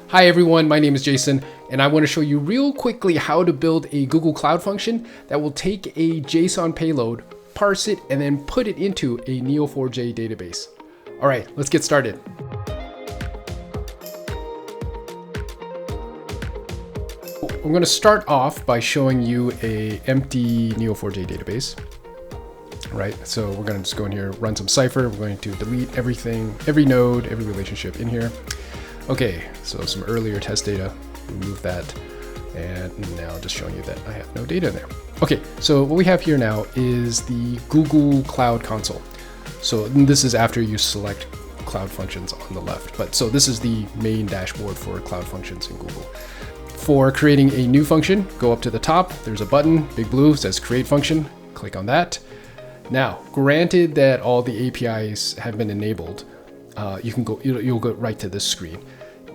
Hi everyone, my name is Jason, and I want to show you real quickly how to build a Google Cloud function that will take a JSON payload, parse it, and then put it into a Neo4j database. All right, let's get started. I'm going to start off by showing you an empty Neo4j database. Right, so we're going to just go in here, run some Cypher. We're going to delete everything, every node, every relationship in here. Okay, so some earlier test data, remove that, and now just showing you that I have no data in there. Okay, so what we have here now is the Google Cloud Console. So this is after you select Cloud Functions on the left, but so this is the main dashboard for Cloud Functions in Google. For creating a new function, go up to the top, there's a button, big blue, says Create Function, click on that. Now, granted that all the APIs have been enabled, you'll go right to this screen.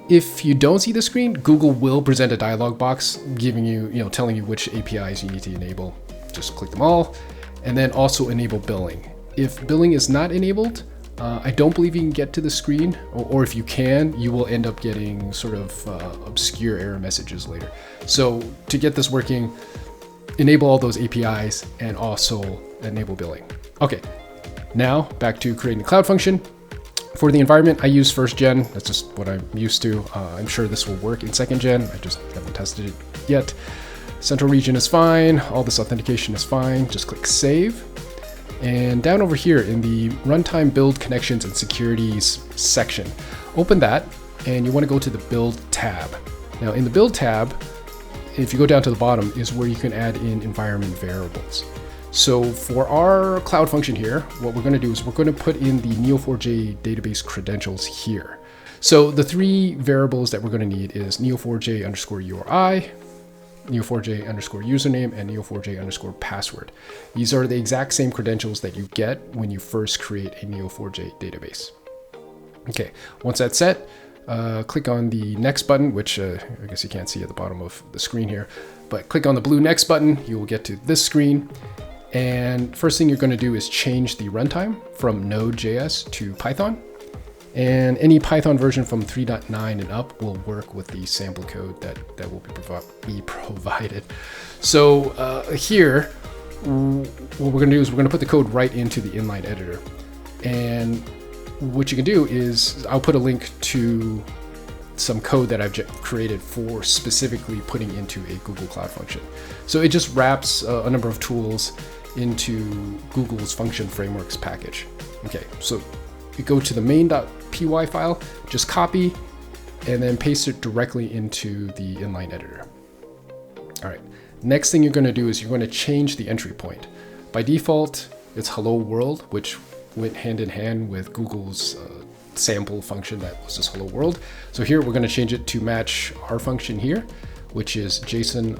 If you don't see the screen, Google will present a dialog box giving you, telling you which APIs you need to enable. Just click them all, and then also enable billing. If billing is not enabled, I don't believe you can get to the screen, or if you can, you will end up getting sort of obscure error messages later. So to get this working, enable all those APIs and also enable billing. Okay, now back to creating a cloud function. For the environment, I use 1st gen. That's just what I'm used to. I'm sure this will work in 2nd gen. I just haven't tested it yet. Central region is fine. All this authentication is fine. Just click save. And down over here in the runtime build connections and securities section, open that and you want to go to the build tab. Now in the build tab, if you go down to the bottom, is where you can add in environment variables. So for our cloud function here, what we're going to do is we're going to put in the Neo4j database credentials here. So the 3 variables that we're going to need is Neo4j underscore URI, Neo4j underscore username, and Neo4j underscore password. These are the exact same credentials that you get when you first create a Neo4j database. Okay, once that's set, click on the next button, which I guess you can't see at the bottom of the screen here, but click on the blue next button, you will get to this screen. And first thing you're going to do is change the runtime from Node.js to Python. And any Python version from 3.9 and up will work with the sample code that will be provided. So here, what we're going to do is we're going to put the code right into the inline editor. And what you can do is I'll put a link to some code that I've created for specifically putting into a Google Cloud function. So it just wraps a number of tools into Google's function frameworks package. Okay, so you go to the main.py file, just copy, and then paste it directly into the inline editor. All right, next thing you're going to do is you're going to change the entry point. By default, it's hello world, which went hand in hand with Google's sample function that was just hello world. So here we're going to change it to match our function here, which is JSON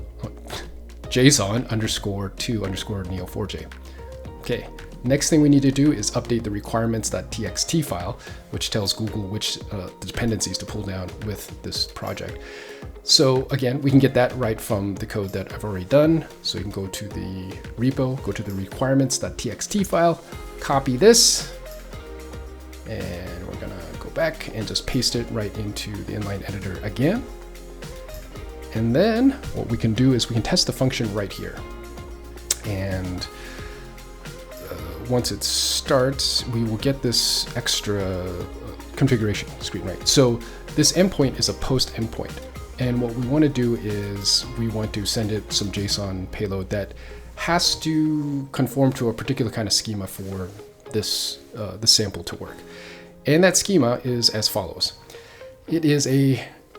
underscore to underscore Neo4j. Okay, next thing we need to do is update the requirements.txt file, which tells Google which dependencies to pull down with this project. So again, we can get that right from the code that I've already done. So you can go to the repo, go to the requirements.txt file, copy this, and we're gonna go back and just paste it right into the inline editor again. And then what we can do is we can test the function right here. And once it starts, we will get this extra configuration screen, right? So this endpoint is a post endpoint. And what we want to do is we want to send it some JSON payload that has to conform to a particular kind of schema for this sample to work. And that schema is as follows. It is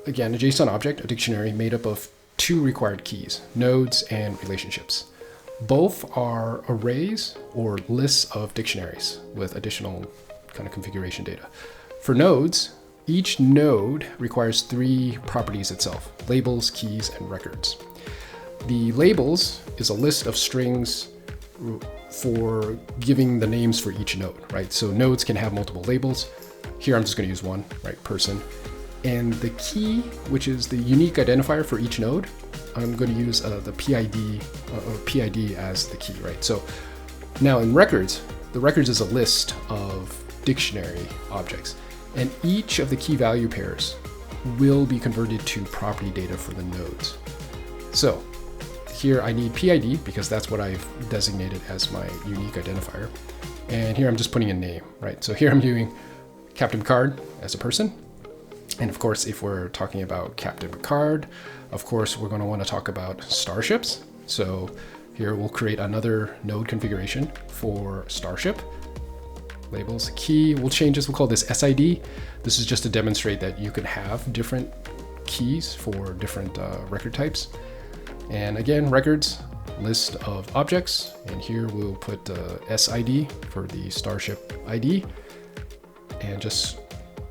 again, a JSON object, a dictionary made up of 2 required keys, nodes and relationships. Both are arrays or lists of dictionaries with additional kind of configuration data. For nodes, each node requires 3 properties itself, labels, keys, and records. The labels is a list of strings for giving the names for each node, right? So nodes can have multiple labels. Here I'm just going to use one, right? Person. And the key, which is the unique identifier for each node, I'm going to use the PID as the key, right? So now in records, the records is a list of dictionary objects. And each of the key value pairs will be converted to property data for the nodes. So here I need PID because that's what I've designated as my unique identifier. And here I'm just putting a name, right? So here I'm doing Captain Picard as a person. And of course, if we're talking about Captain Picard, of course, we're going to want to talk about starships. So here we'll create another node configuration for starship. Labels, key, we'll change this, we'll call this SID. This is just to demonstrate that you can have different keys for different record types. And again, records, list of objects. And here we'll put SID for the starship ID. And just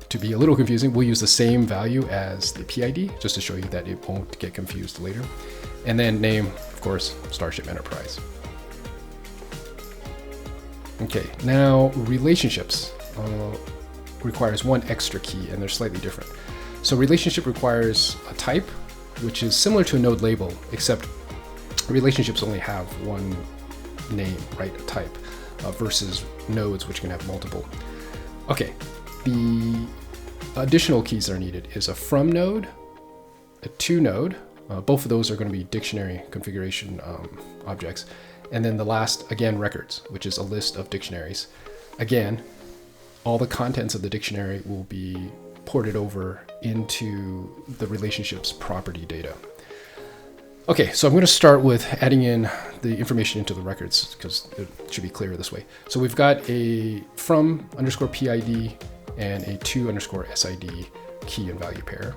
to be a little confusing, we'll use the same value as the PID, just to show you that it won't get confused later. And then name, of course, Starship Enterprise. Okay, now relationships requires one extra key, and they're slightly different. So relationship requires a type, which is similar to a node label, except relationships only have one name, right, a type, versus nodes, which can have multiple. Okay, the additional keys that are needed is a from node, a to node. Both of those are going to be dictionary configuration objects. And then the last, again, records, which is a list of dictionaries. Again, all the contents of the dictionary will be ported over into the relationship's property data. Okay, so I'm going to start with adding in the information into the records because it should be clearer this way. So we've got a from underscore PID and a to underscore SID key and value pair,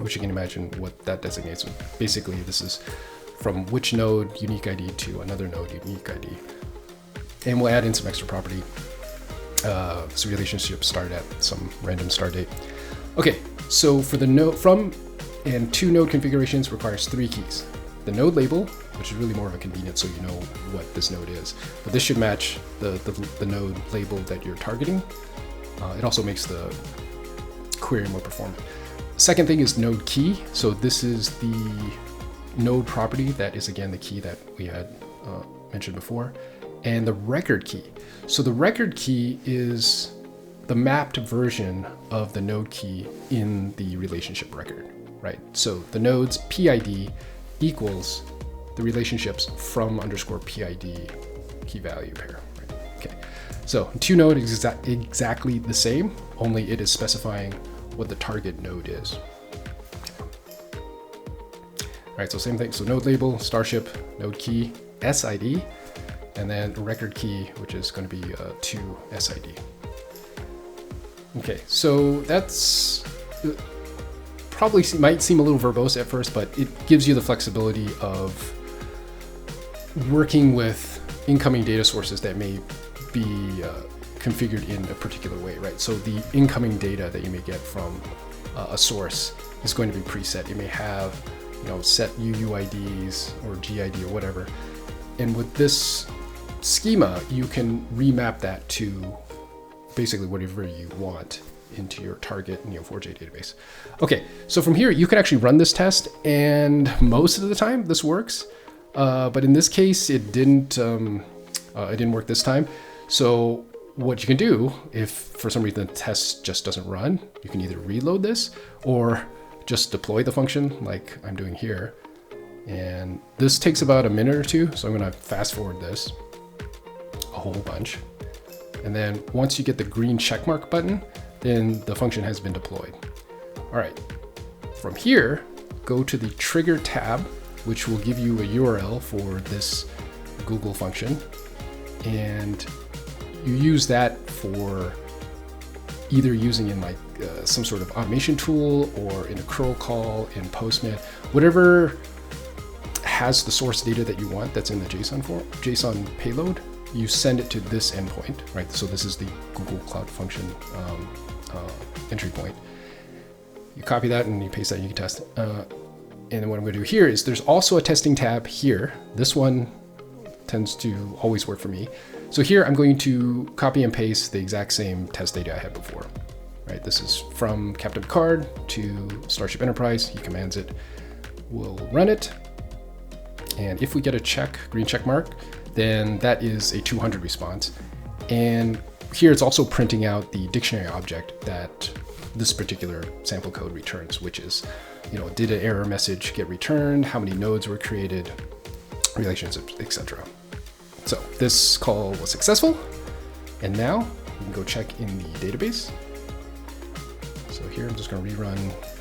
which you can imagine what that designates. Basically, this is from which node unique ID to another node unique ID. And we'll add in some extra property. This relationship started at some random start date. Okay, so for the node from and to node configurations requires 3 keys. The node label, which is really more of a convenience so you know what this node is. But this should match the node label that you're targeting. It also makes the query more performant. Second thing is node key. So this is the node property that is again the key that we had mentioned before, and the record key. So the record key is the mapped version of the node key in the relationship record, right? So the node's PID equals the relationship's from underscore PID key value pair, right? Okay, so to node is exactly the same, only it is specifying what the target node is. All right, so same thing. So node label, starship, node key, SID, and then record key, which is going to be to SID. Okay, so that's probably might seem a little verbose at first, but it gives you the flexibility of working with incoming data sources that may be configured in a particular way, right? So the incoming data that you may get from a source is going to be preset. It may have, set UUIDs or GID or whatever. And with this schema, you can remap that to basically whatever you want into your target Neo4j database. Okay, so from here, you can actually run this test, and most of the time this works. But in this case, it didn't work this time. So what you can do, if for some reason the test just doesn't run, you can either reload this or just deploy the function like I'm doing here. And this takes about a minute or two. So I'm gonna fast forward this a whole bunch. And then once you get the green checkmark button, then the function has been deployed. All right, from here, go to the trigger tab, which will give you a URL for this Google function. And you use that for either using in like some sort of automation tool or in a curl call in Postman, whatever has the source data that you want that's in the JSON payload, you send it to this endpoint, right? So this is the Google Cloud Function entry point. You copy that and you paste that and you can test it. And then what I'm going to do here is there's also a testing tab here. This one tends to always work for me. So here I'm going to copy and paste the exact same test data I had before, right? This is from Captain Picard to Starship Enterprise. He commands it. We'll run it. And if we get a green check mark, then that is a 200 response. And here it's also printing out the dictionary object that this particular sample code returns, which is, did an error message get returned, how many nodes were created, relationships, etc. So this call was successful, and now we can go check in the database. So here I'm just going to rerun,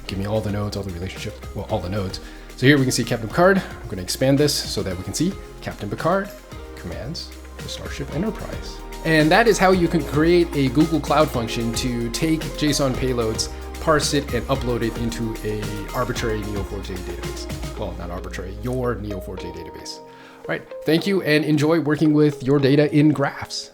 give me all the nodes, all the relationships, well, all the nodes. So here we can see Captain Picard. I'm going to expand this so that we can see Captain Picard commands the Starship Enterprise. And that is how you can create a Google Cloud function to take JSON payloads, parse it, and upload it into a arbitrary Neo4j database. Well, not arbitrary, your Neo4j database. All right, thank you, and enjoy working with your data in graphs.